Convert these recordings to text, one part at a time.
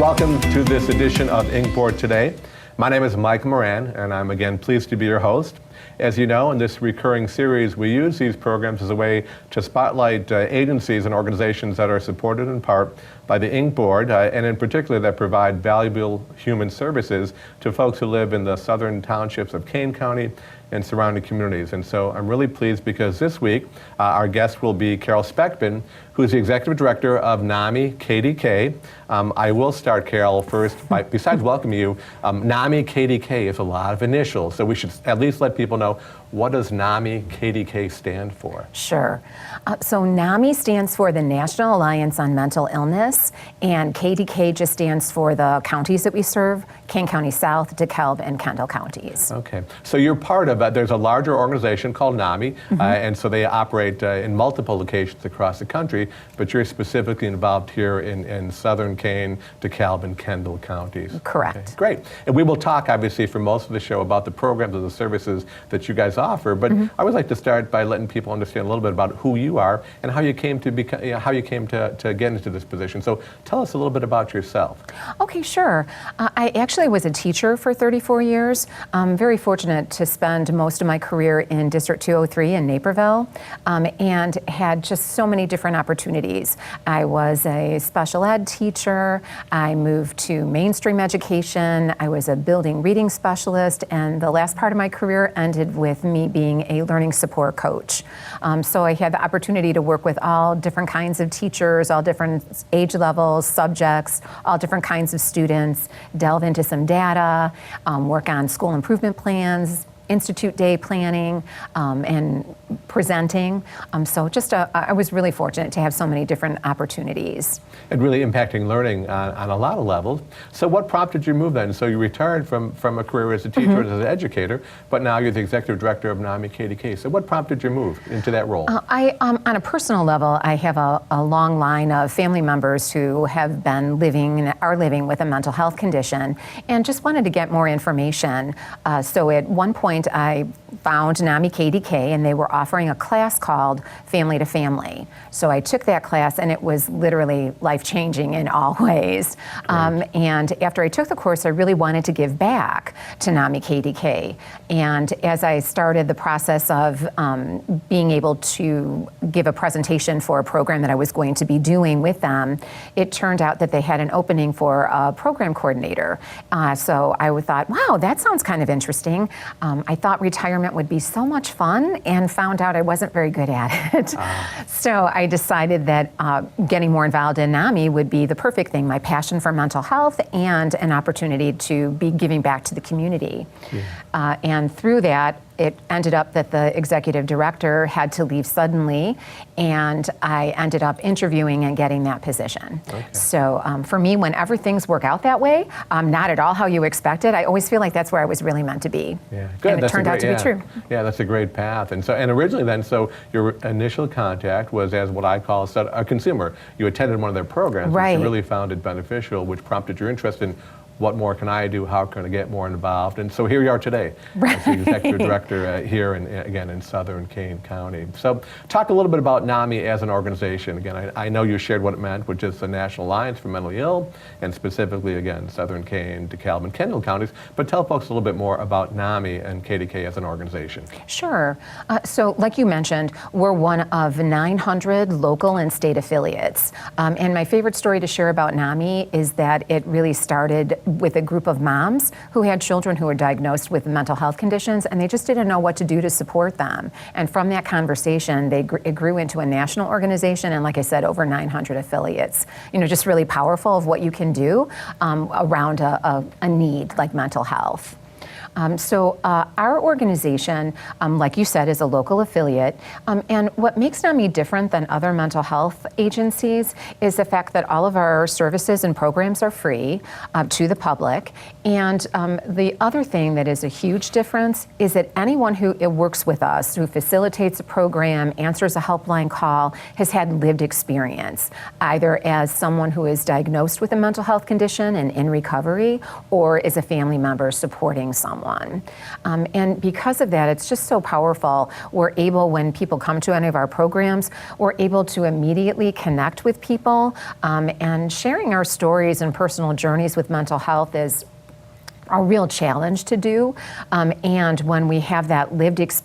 Welcome to this edition of Inkboard Today. My name is Mike Moran, and I'm again pleased to be your host. As you know, in this recurring series, we use these programs as a way to spotlight agencies and organizations that are supported in part by the Inkboard, and in particular that provide valuable human services to folks who live in the southern townships of Kane County and surrounding communities. And so I'm really pleased because this week our guest will be Carol Speckman, who's the Executive Director of NAMI KDK. I will start, Carol, first by, besides welcoming you, NAMI KDK is a lot of initials, so we should at least let people know, what does NAMI KDK stand for? Sure. So NAMI stands for the National Alliance on Mental Illness, and KDK just stands for the counties that we serve, Kane County South, DeKalb, and Kendall counties. Okay. So you're part of there's a larger organization called NAMI, and so they operate in multiple locations across the country, but you're specifically involved here in southern Kane, DeKalb, and Kendall counties. Correct. Okay, great. And we will talk, obviously, for most of the show about the programs and the services that you guys offer, but I always like to start by letting people understand a little bit about who you are and how you came to to get into this position. So tell us a little bit about yourself. Okay, sure. I actually was a teacher for 34 years. I'm very fortunate to spend most of my career in District 203 in Naperville, and had just so many different opportunities. I was a special ed teacher. I moved to mainstream education. I was a building reading specialist, and the last part of my career ended with me being a learning support coach. So I had the opportunity to work with all different kinds of teachers, all different age levels, subjects, all different kinds of students, delve into some data, work on school improvement plans, Institute Day planning, and presenting. So just I was really fortunate to have so many different opportunities. And really impacting learning on a lot of levels. So what prompted your move then? So you retired from a career as a teacher, as an educator, but now you're the Executive Director of NAMI KDK. So what prompted your move into that role? On a personal level, I have a long line of family members who have been are living with a mental health condition, and just wanted to get more information. So at one point, I found NAMI KDK, and they were offering a class called Family to Family. So I took that class, and it was literally life-changing in all ways. And after I took the course, I really wanted to give back to NAMI KDK. And as I started the process of being able to give a presentation for a program that I was going to be doing with them, it turned out that they had an opening for a program coordinator. So I thought, wow, that sounds kind of interesting. I thought retirement would be so much fun, and found out I wasn't very good at it. So I decided that getting more involved in NAMI would be the perfect thing, my passion for mental health and an opportunity to be giving back to the community. And through that, it ended up that the executive director had to leave suddenly, and I ended up interviewing and getting that position. So for me, whenever things work out that way, not at all how you expected, I always feel like that's where I was really meant to be. Yeah, good. And it turned out to be true. Yeah, that's a great path. And originally then, so your initial contact was as what I call a consumer. You attended one of their programs, right, and you really found it beneficial, which prompted your interest in what more can I do? How can I get more involved? And so here you are today, right, as the Executive Director here, again, in southern Kane County. So talk a little bit about NAMI as an organization. Again, I know you shared what it meant, which is the National Alliance for Mentally Ill, and specifically, again, southern Kane, DeKalb, and Kendall counties. But tell folks a little bit more about NAMI and KDK as an organization. Sure. So like you mentioned, we're one of 900 local and state affiliates. And my favorite story to share about NAMI is that it really started with a group of moms who had children who were diagnosed with mental health conditions, and they just didn't know what to do to support them. And from that conversation, it grew into a national organization, and like I said, over 900 affiliates. You know, just really powerful of what you can do around a need like mental health. So our organization, like you said, is a local affiliate. And what makes NAMI different than other mental health agencies is the fact that all of our services and programs are free to the public. And the other thing that is a huge difference is that anyone who works with us, who facilitates a program, answers a helpline call, has had lived experience, either as someone who is diagnosed with a mental health condition and in recovery, or is a family member supporting someone. someone. And because of that, it's just so powerful. We're able, when people come to any of our programs, we're able to immediately connect with people, and sharing our stories and personal journeys with mental health is a real challenge to do. And when we have that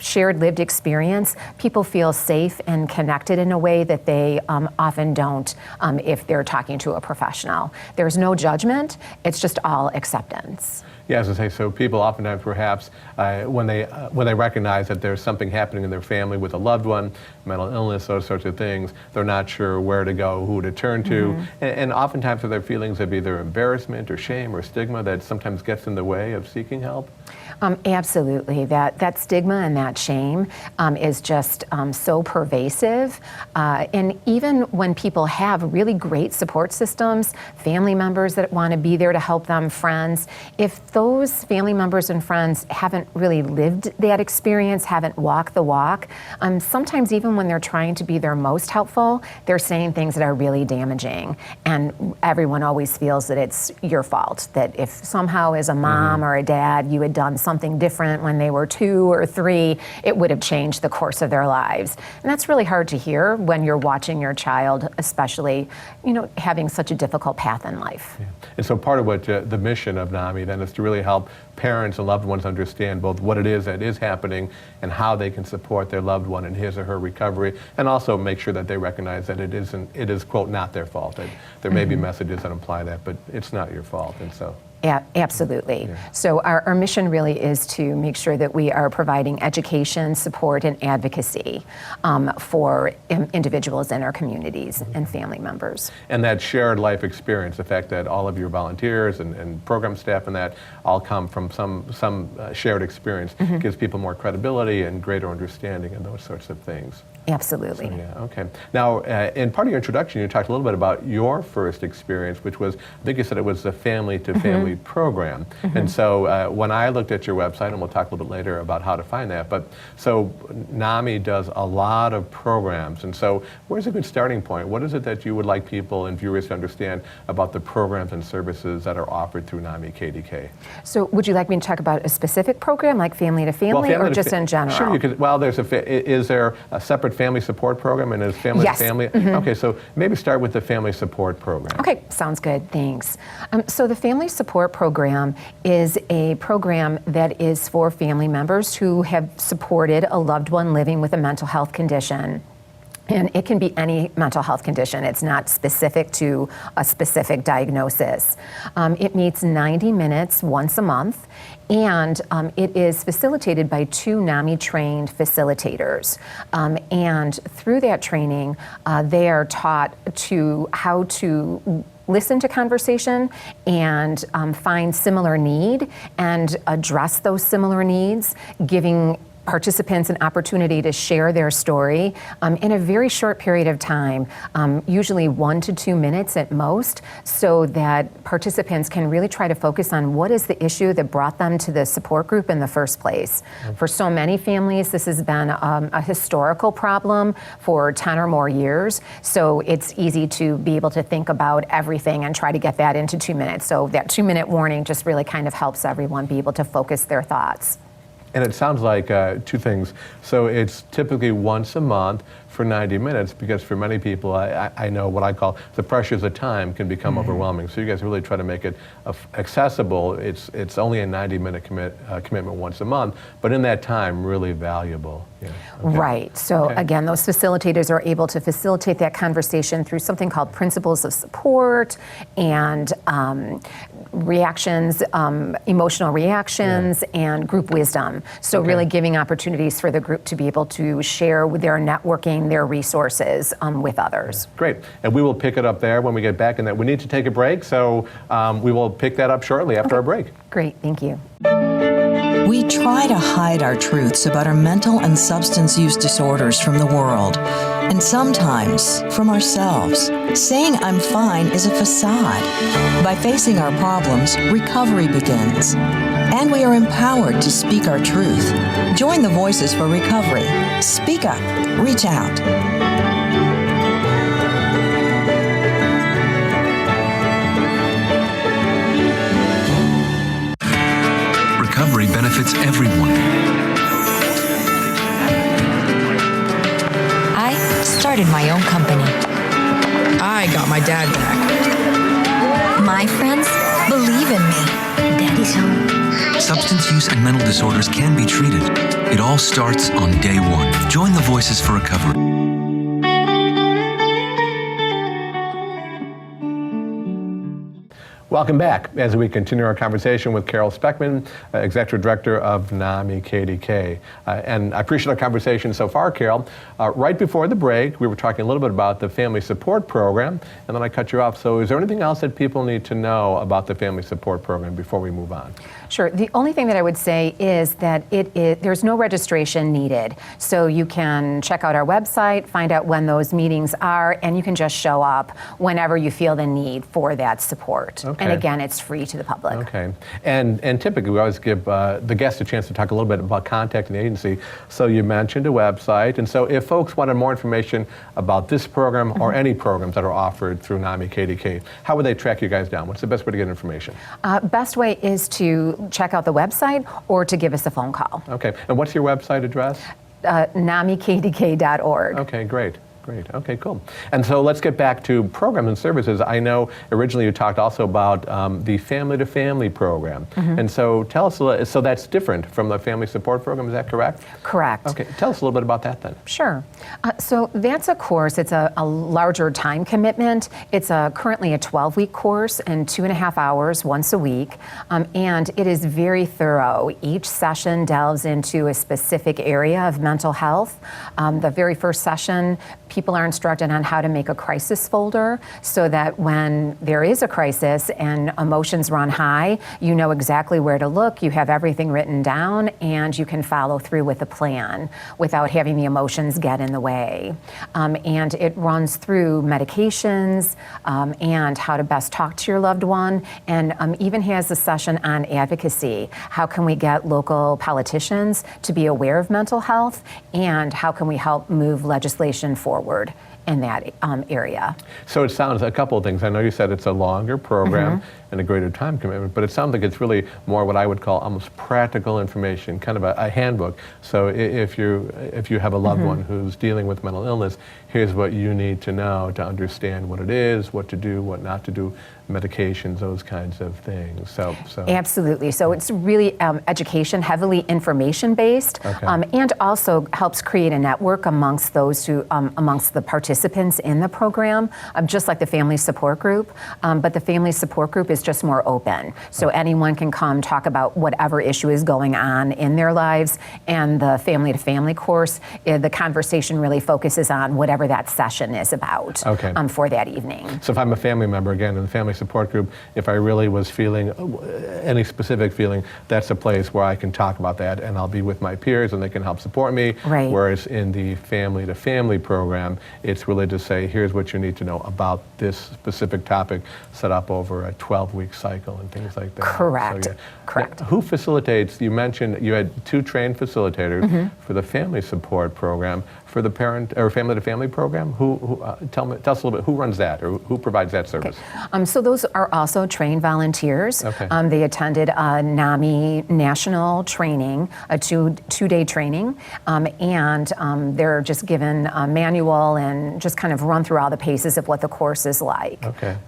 shared lived experience, people feel safe and connected in a way that they often don't if they're talking to a professional. There's no judgment, it's just all acceptance. Yeah, as I say, so people oftentimes perhaps when they recognize that there's something happening in their family with a loved one, mental illness, those sorts of things, they're not sure where to go, who to turn to, and oftentimes are there feelings of either embarrassment or shame or stigma that sometimes gets in the way of seeking help? Absolutely. That stigma and that shame is just so pervasive. And even when people have really great support systems, family members that want to be there to help them, friends, if those family members and friends haven't really lived that experience, haven't walked the walk, sometimes even when they're trying to be their most helpful, they're saying things that are really damaging. And everyone always feels that it's your fault, that if somehow as a mom or a dad you had done something different when they were 2 or 3, it would have changed the course of their lives. And that's really hard to hear when you're watching your child, especially, having such a difficult path in life. Yeah. And so part of what the mission of NAMI then is to really help parents and loved ones understand both what it is that is happening and how they can support their loved one in his or her recovery, and also make sure that they recognize that it is, quote, not their fault. That there may be messages that imply that, but it's not your fault. And so. Yeah, absolutely. So our mission really is to make sure that we are providing education, support, and advocacy for individuals in our communities and family members. And that shared life experience, the fact that all of your volunteers and program staff and that all come from some shared experience, gives people more credibility and greater understanding and those sorts of things. Absolutely. So, yeah, okay. Now, in part of your introduction, you talked a little bit about your first experience, which was, I think you said it was the family-to-family program. And so when I looked at your website, and we'll talk a little bit later about how to find that, but so NAMI does a lot of programs. And so where's a good starting point? What is it that you would like people and viewers to understand about the programs and services that are offered through NAMI KDK? So would you like me to talk about a specific program, like family-to-family, or just in general? Sure, you could. Well, is there a separate family support program, and is family Yes. to family? Okay, so maybe start with the family support program. Okay, sounds good, thanks. So the family support program is a program that is for family members who have supported a loved one living with a mental health condition. And it can be any mental health condition. It's not specific to a specific diagnosis. It meets 90 minutes once a month, and it is facilitated by 2 NAMI-trained facilitators. And through that training, they are taught how to listen to conversation and find similar need and address those similar needs, giving participants an opportunity to share their story in a very short period of time, usually 1 to 2 minutes at most, so that participants can really try to focus on what is the issue that brought them to the support group in the first place. For so many families, this has been a historical problem for 10 or more years, so it's easy to be able to think about everything and try to get that into 2 minutes. So that 2-minute warning just really kind of helps everyone be able to focus their thoughts. And it sounds like 2 things. So it's typically once a month for 90 minutes, because for many people, I know what I call the pressures of time can become overwhelming. So you guys really try to make it accessible. It's only a 90-minute commitment once a month, but in that time, really valuable. Yeah. Okay. Right. So again, those facilitators are able to facilitate that conversation through something called principles of support and reactions, emotional reactions, and group wisdom. So really giving opportunities for the group to be able to share with their networking, their resources with others. Great. And we will pick it up there when we get back. And that we need to take a break, so we will pick that up shortly after our break. Great. Thank you. We try to hide our truths about our mental and substance use disorders from the world, and sometimes from ourselves. Saying I'm fine is a facade. By facing our problems, recovery begins. And we are empowered to speak our truth. Join the Voices for Recovery. Speak up. Reach out. Recovery benefits benefits everyone. I started my own company. I got my dad back. My friends believe in me. Daddy's home. Substance use and mental disorders can be treated. It all starts on day one. Join the Voices for Recovery. Welcome back as we continue our conversation with Carol Speckman, Executive Director of NAMI KDK. And I appreciate our conversation so far, Carol. Right before the break, we were talking a little bit about the Family Support Program, and then I cut you off. So is there anything else that people need to know about the Family Support Program before we move on? Sure. The only thing that I would say is that there's no registration needed. So you can check out our website, find out when those meetings are, and you can just show up whenever you feel the need for that support. Okay. And again, it's free to the public. Okay. And typically we always give the guests a chance to talk a little bit about contacting the agency. So you mentioned a website. And so if folks wanted more information about this program or any programs that are offered through NAMI KDK, how would they track you guys down? What's the best way to get information? Best way is to check out the website or to give us a phone call. Okay. And what's your website address? NAMIKDK.org. Okay, great. Great. Okay, cool. And so let's get back to programs and services. I know originally you talked also about the family-to-family program. And so tell us, so that's different from the family support program, is that correct? Correct. Okay, tell us a little bit about that then. Sure. So that's a course. It's a larger time commitment. It's currently a 12-week course and 2.5 hours once a week. And it is very thorough. Each session delves into a specific area of mental health. The very first session, people are instructed on how to make a crisis folder so that when there is a crisis and emotions run high, you know exactly where to look, you have everything written down, and you can follow through with a plan without having the emotions get in the way. And it runs through medications and how to best talk to your loved one, and even has a session on advocacy. How can we get local politicians to be aware of mental health, and how can we help move legislation forward in that area? So it sounds a couple of things. I know you said it's a longer program and a greater time commitment, but it sounds like it's really more what I would call almost practical information, kind of a handbook. So if you have a loved one who's dealing with mental illness, here's what you need to know to understand what it is, what to do, what not to do, medications, those kinds of things. So Absolutely. So it's really education, heavily information-based, and also helps create a network amongst those who, amongst the participants in the program, just like the family support group. But the family support group is just more open. So anyone can come talk about whatever issue is going on in their lives. And the family-to-family course, the conversation really focuses on whatever that session is about for that evening. So if I'm a family member, again, in the family support group, if I really was feeling any specific feeling, that's a place where I can talk about that, and I'll be with my peers and they can help support me. Right. Whereas in the family-to-family program, it's really to say, here's what you need to know about this specific topic, set up over a 12-week cycle and things like that. Correct. So, Correct. Now, who facilitates? You mentioned you had 2 trained facilitators for the family support program. For the parent or family-to-family program, tell us a little bit, who runs that or who provides that service? So those are also trained volunteers. They attended a NAMI national training, a two-day training, and they're just given a manual and just kind of run through all the paces of what the course is like. Okay.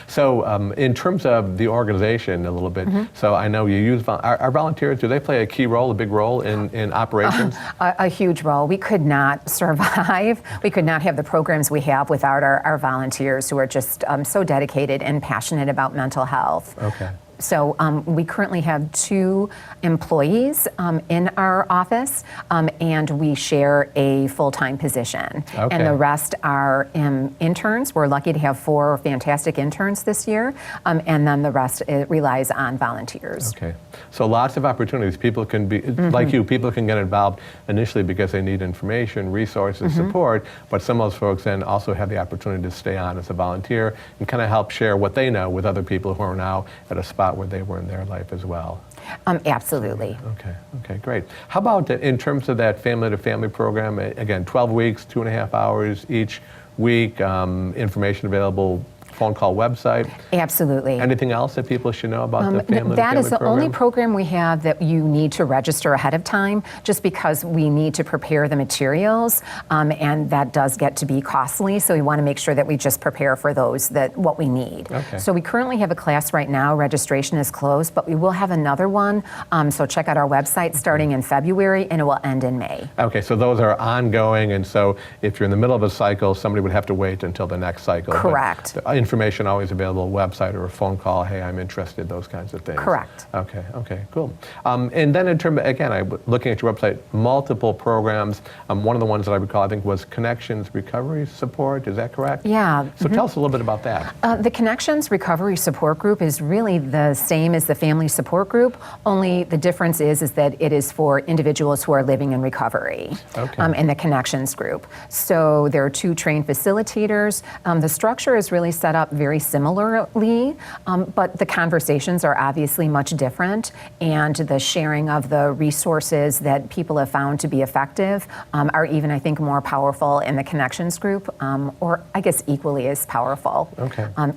So in terms of the organization a little bit, so I know you use, our volunteers, do they play a key role, a big role in operations? A huge role. We could not survive. We could not have the programs we have without our volunteers who are just so dedicated and passionate about mental health. Okay. So we currently have 2 employees in our office, and we share a full-time position. And the rest are interns. We're lucky to have 4 fantastic interns this year, and then the rest relies on volunteers. Okay. So lots of opportunities. People can be, like you, people can get involved initially because they need information, resources, support, but some of those folks then also have the opportunity to stay on as a volunteer and kind of help share what they know with other people who are now at a spot where they were in their life as well. Absolutely. Okay, great. How about in terms of that family-to-family program? Again, 12 weeks, 2.5 hours each week, information available phone call website. Absolutely. Anything else that people should know about the family? That is the only program? program we have that you need to register ahead of time, just because we need to prepare the materials, and that does get to be costly. So we want to make sure that we just prepare for those what we need. Okay. So we currently have a class right now. Registration is closed, but we will have another one. So check out our website starting in February, and it will end in May. Okay, so those are ongoing, and so if you're in the middle of a cycle, somebody would have to wait until the next cycle. But Correct. the information always available, website or a phone call, hey, I'm interested, those kinds of things. Correct. Okay, cool. And then in terms of, again, looking at your website, multiple programs. One of the ones that I recall, I think, was Connections Recovery Support. Is that correct? Yeah. So tell us a little bit about that. The Connections Recovery Support Group is really the same as the Family Support Group, only the difference is that it is for individuals who are living in recovery. Okay. In the Connections Group. So there are 2 trained facilitators. The structure is really set up very similarly, but the conversations are obviously much different, and the sharing of the resources that people have found to be effective are even, I think, more powerful in the Connections Group, or I guess equally as powerful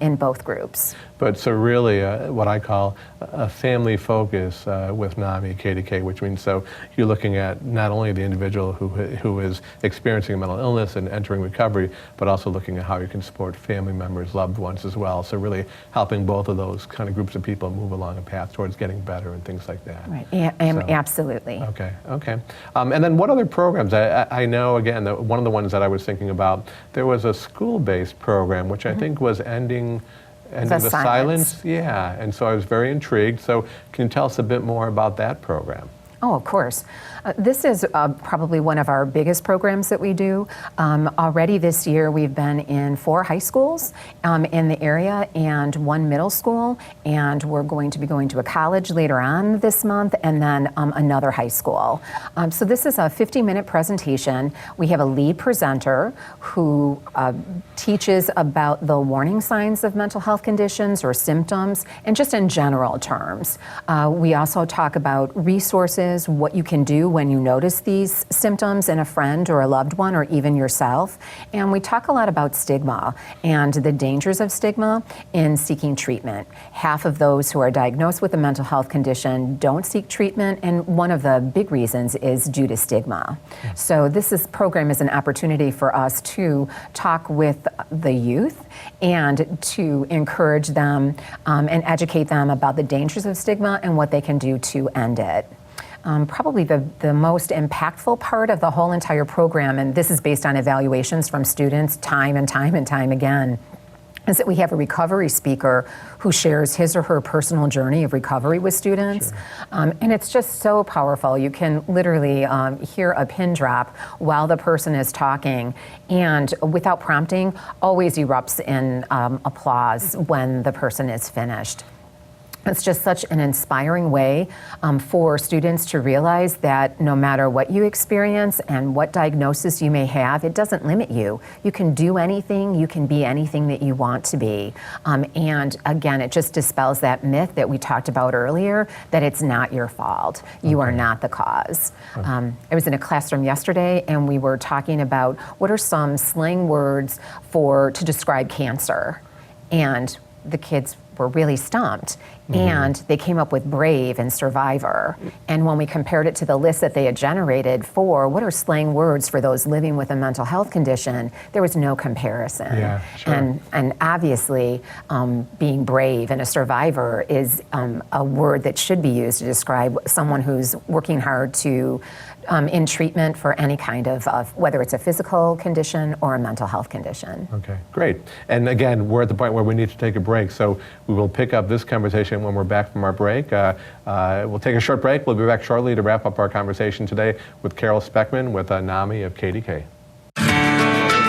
in both groups. But so really what I call a family focus with NAMI KDK, which means so you're looking at not only the individual who is experiencing a mental illness and entering recovery, but also looking at how you can support family members, loved ones as well. So really helping both of those kind of groups of people move along a path towards getting better and things like that. Right. Absolutely. Okay. And then what other programs? I know, again, that one of the ones that I was thinking about, there was a school-based program, which I think was ending the silence. Yeah, and so I was very intrigued. So can you tell us a bit more about that program? Oh, of course. This is probably one of our biggest programs that we do. Already this year, we've been in 4 high schools in the area and 1 middle school, and we're going to be going to a college later on this month, and then another high school. So this is a 50-minute presentation. We have a lead presenter who teaches about the warning signs of mental health conditions or symptoms, and just in general terms. We also talk about resources, what you can do when you notice these symptoms in a friend or a loved one or even yourself. And we talk a lot about stigma and the dangers of stigma in seeking treatment. Half of those who are diagnosed with a mental health condition don't seek treatment, and one of the big reasons is due to stigma. So this program is an opportunity for us to talk with the youth and to encourage them and educate them about the dangers of stigma and what they can do to end it. Probably the most impactful part of the whole entire program, and this is based on evaluations from students time and time again, is that we have a recovery speaker who shares his or her personal journey of recovery with students. Sure. And it's just so powerful. You can literally hear a pin drop while the person is talking, and without prompting, always erupts in applause when the person is finished. It's just such an inspiring way for students to realize that no matter what you experience and what diagnosis you may have, it doesn't limit you. You can do anything, you can be anything that you want to be. And again, it just dispels that myth that we talked about earlier, that it's not your fault. You are not the cause. I was in a classroom yesterday and we were talking about what are some slang words to describe cancer. And the kids were really stumped, and they came up with brave and survivor. And when we compared it to the list that they had generated for what are slang words for those living with a mental health condition, there was no comparison. Yeah, sure. And obviously, being brave and a survivor is a word that should be used to describe someone who's working hard to in treatment for any kind of whether it's a physical condition or a mental health condition. Okay, great. And again, we're at the point where we need to take a break, so we will pick up this conversation when we're back from our break. We'll take a short break. We'll be back shortly to wrap up our conversation today with Carol Speckman with NAMI of KDK.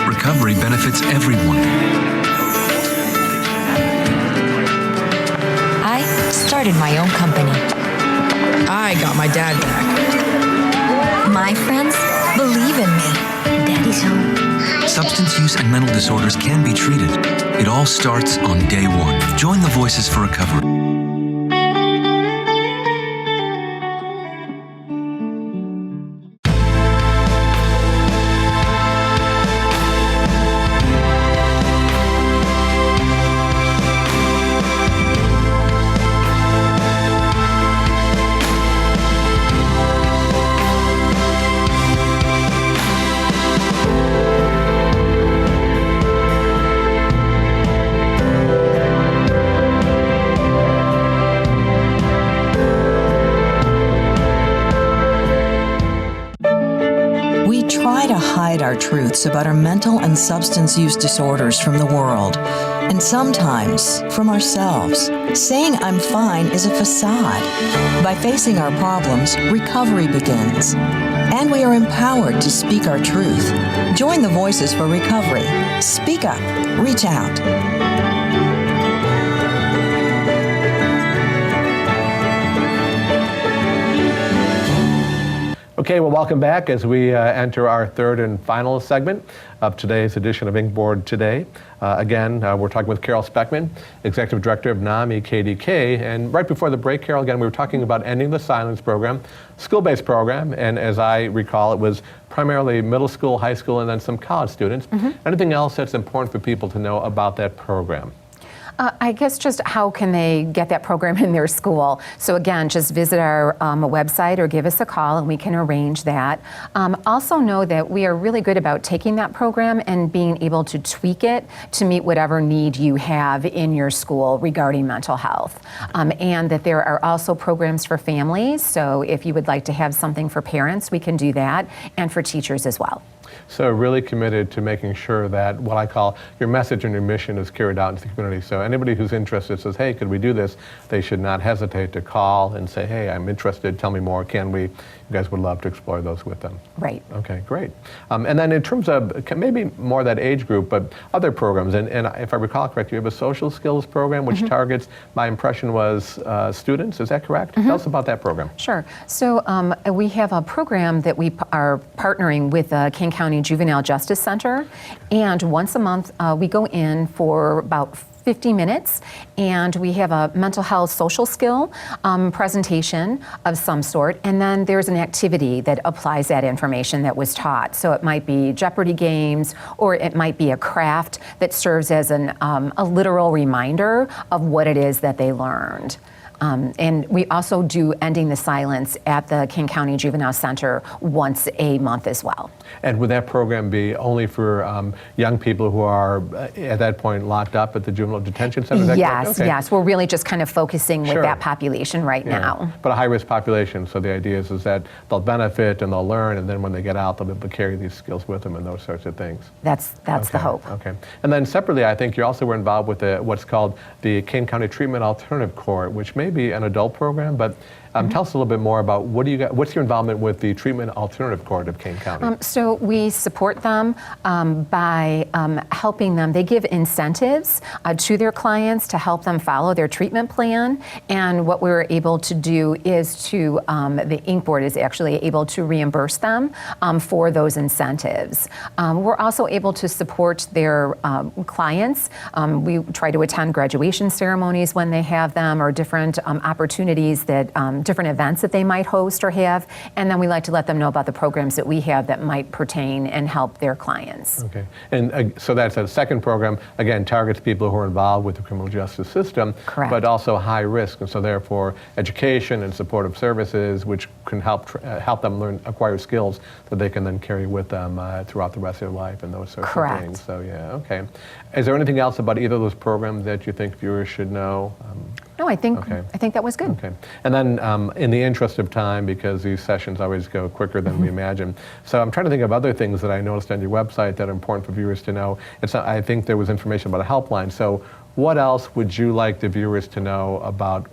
Recovery benefits everyone. I started my own company. I got my dad back. My friends believe in me. Daddy's home. Substance use and mental disorders can be treated. It all starts on day 1. Join the Voices for Recovery. hide our truths about our mental and substance use disorders from the world, and sometimes from ourselves. Saying I'm fine is a facade. By facing our problems, recovery begins. And we are empowered to speak our truth. Join the Voices for Recovery. Speak up. Reach out. Okay, well, welcome back as we enter our third and final segment of today's edition of Inkboard Today. We're talking with Carol Speckman, Executive Director of NAMI KDK. And right before the break, Carol, again, we were talking about ending the silence program, school-based program, and as I recall, it was primarily middle school, high school, and then some college students. Anything else that's important for people to know about that program? I guess just how can they get that program in their school? So again, just visit our website or give us a call and we can arrange that. Also know that we are really good about taking that program and being able to tweak it to meet whatever need you have in your school regarding mental health. And that there are also programs for families. So if you would like to have something for parents, we can do that, and for teachers as well. So really committed to making sure that what I call your message and your mission is carried out into the community. So anybody who's interested says, hey, could we do this? They should not hesitate to call and say, hey, I'm interested, tell me more, can we? You guys would love to explore those with them. Right. Okay, great. And then in terms of maybe more that age group, but other programs, and if I recall correctly, you have a social skills program which targets, my impression was students, is that correct? Tell us about that program. Sure. So we have a program that we are partnering with King County Juvenile Justice Center, and once a month we go in for about 50 minutes, and we have a mental health social skill presentation of some sort, and then there's an activity that applies that information that was taught. So it might be Jeopardy games, or it might be a craft that serves as a literal reminder of what it is that they learned. And we also do Ending the Silence at the King County Juvenile Center once a month as well. And would that program be only for young people who are at that point locked up at the juvenile detention center? Is that Yes, correct? Okay. yes. We're really just kind of focusing with Sure. that population right now. But a high-risk population, so the idea is that they'll benefit and they'll learn, and then when they get out, they'll be able to carry these skills with them and those sorts of things. That's the hope. Okay. And then separately, I think you also were involved with what's called the King County Treatment Alternative Court, which may be an adult program, but tell us a little bit more about what's your involvement with the Treatment Alternative Court of King County? So we support them by helping them. They give incentives to their clients to help them follow their treatment plan. And what we're able to do is the Ink Board is actually able to reimburse them for those incentives. We're also able to support their clients. We try to attend graduation ceremonies when they have them, or different opportunities that different events that they might host or have, and then we like to let them know about the programs that we have that might pertain and help their clients. Okay, and so that's a second program, again, targets people who are involved with the criminal justice system, Correct. But also high risk, and so therefore education and supportive services, which can help them acquire skills that they can then carry with them throughout the rest of their life and those sorts Correct. of things. So yeah, okay. Is there anything else about either of those programs that you think viewers should know? No, I think Okay. that was good. Okay. And then in the interest of time, because these sessions always go quicker than we imagine, so I'm trying to think of other things that I noticed on your website that are important for viewers to know. I think there was information about a helpline. So what else would you like the viewers to know about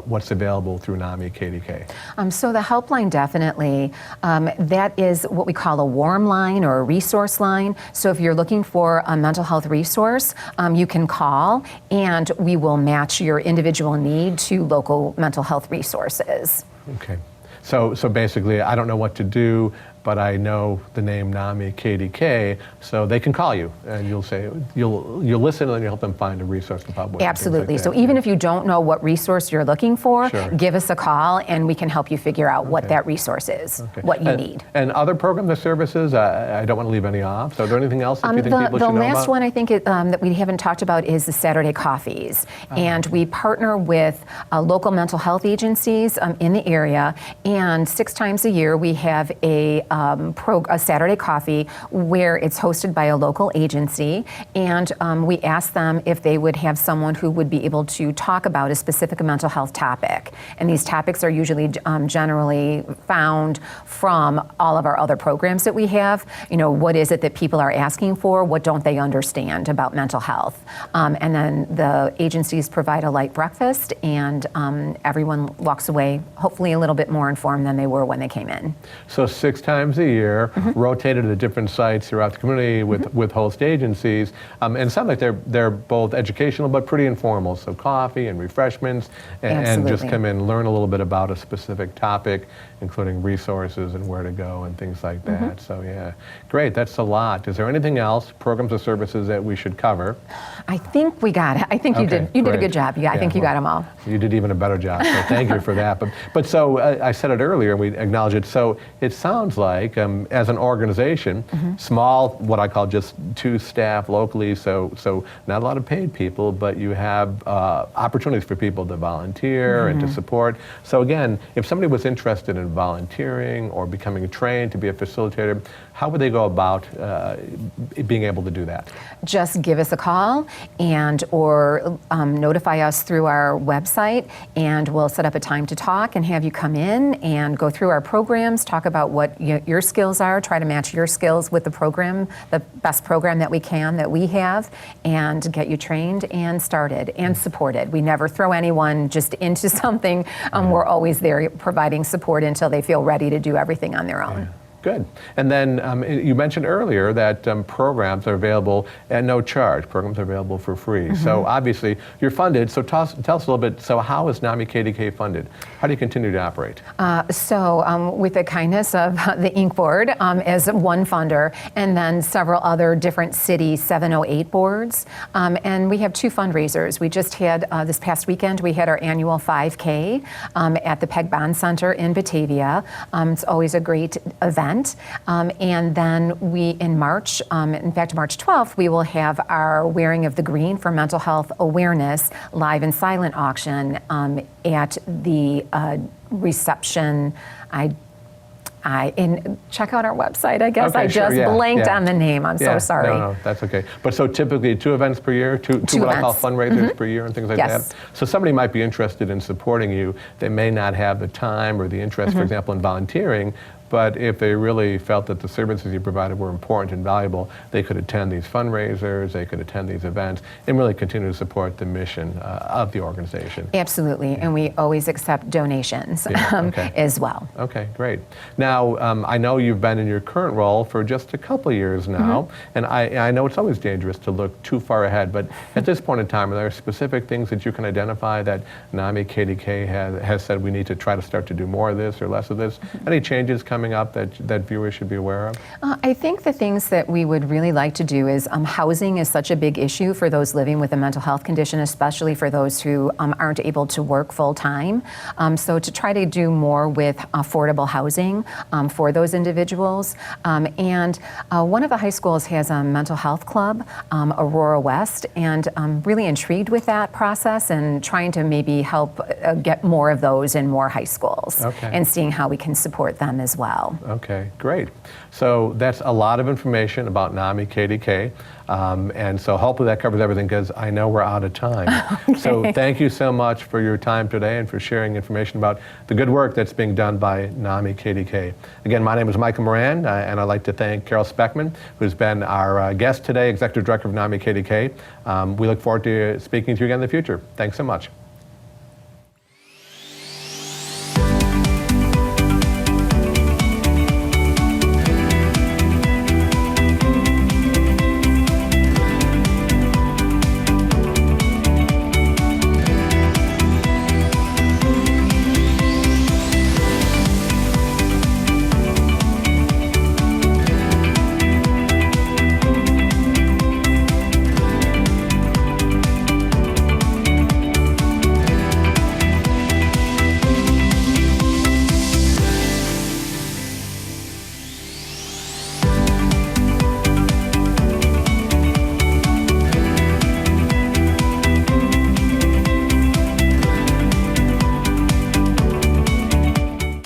what's available through NAMI KDK? So the helpline, definitely, that is what we call a warm line or a resource line. So if you're looking for a mental health resource, you can call and we will match your individual need to local mental health resources. Okay. So basically, I don't know what to do, but I know the name NAMI KDK, so they can call you, and you'll say you'll listen, and then you help them find a resource about what. Absolutely. Like so that. even if you don't know what resource you're looking for, Sure. give us a call, and we can help you figure out what Okay. that resource is, Okay. what you need. And other programs or services, I don't want to leave any off. So is there anything else that you think people should know The last about? one I think that we haven't talked about is the Saturday coffees. And we partner with local mental health agencies in the area, and 6 times a year we have a a Saturday coffee where it's hosted by a local agency, and we ask them if they would have someone who would be able to talk about a specific mental health topic. And these topics are usually generally found from all of our other programs that we have. You know, what is it that people are asking for? What don't they understand about mental health? And then the agencies provide a light breakfast, and everyone walks away hopefully a little bit more informed than they were when they came in. So 6 times a year, rotated at different sites throughout the community with host agencies. And it sounds like they're both educational but pretty informal. So coffee and refreshments, and just come in, learn a little bit about a specific topic, including resources and where to go and things like that. So yeah, great, that's a lot. Is there anything else, programs or services that we should cover? I think we got it. I think you did. You did a good job. Yeah, I think you got them all. You did even a better job, so thank you for that. But so I said it earlier, and we acknowledge it. So it sounds like as an organization, small, what I call just 2 staff locally, so not a lot of paid people, but you have opportunities for people to volunteer and to support. So again, if somebody was interested in volunteering or becoming trained to be a facilitator, how would they go about being able to do that? Just give us a call or notify us through our website, and we'll set up a time to talk and have you come in and go through our programs, talk about what your skills are, try to match your skills with the program, the best program that we have, and get you trained and started and supported. We never throw anyone just into something. We're always there providing support until they feel ready to do everything on their own. Yeah. Good. And then you mentioned earlier that programs are available at no charge. Programs are available for free. So obviously you're funded. So tell us a little bit, so how is NAMI KDK funded? How do you continue to operate? So with the kindness of the Inc. Board as one funder, and then several other different city 708 boards. And we have 2 fundraisers. We just had, this past weekend, we had our annual 5K at the Peg Bond Center in Batavia. It's always a great event. And then in March, in fact, March 12th, we will have our Wearing of the Green for Mental Health Awareness live and silent auction at the reception. Check out our website, I guess. Okay, I just blanked on the name. I'm so sorry. No, that's okay. But so typically 2 events per year, two what I call fundraisers per year and things like that. So somebody might be interested in supporting you. They may not have the time or the interest, for example, in volunteering. But if they really felt that the services you provided were important and valuable, they could attend these fundraisers, they could attend these events, and really continue to support the mission of the organization. Absolutely, and we always accept donations as well. Okay, great. Now, I know you've been in your current role for just a couple of years now, and I know it's always dangerous to look too far ahead, but at this point in time, are there specific things that you can identify that NAMI KDK has said we need to try to start to do more of this or less of this? Any changes coming up that viewers should be aware of? I think the things that we would really like to do is housing is such a big issue for those living with a mental health condition, especially for those who aren't able to work full time. So to try to do more with affordable housing for those individuals. And one of the high schools has a mental health club, Aurora West, and I'm really intrigued with that process and trying to maybe help get more of those in more high schools and seeing how we can support them as well. Okay, great. So that's a lot of information about NAMI KDK. And so hopefully that covers everything, because I know we're out of time. So thank you so much for your time today and for sharing information about the good work that's being done by NAMI KDK. Again, my name is Michael Moran, and I'd like to thank Carol Speckman, who's been our guest today, Executive Director of NAMI KDK. We look forward to speaking to you again in the future. Thanks so much.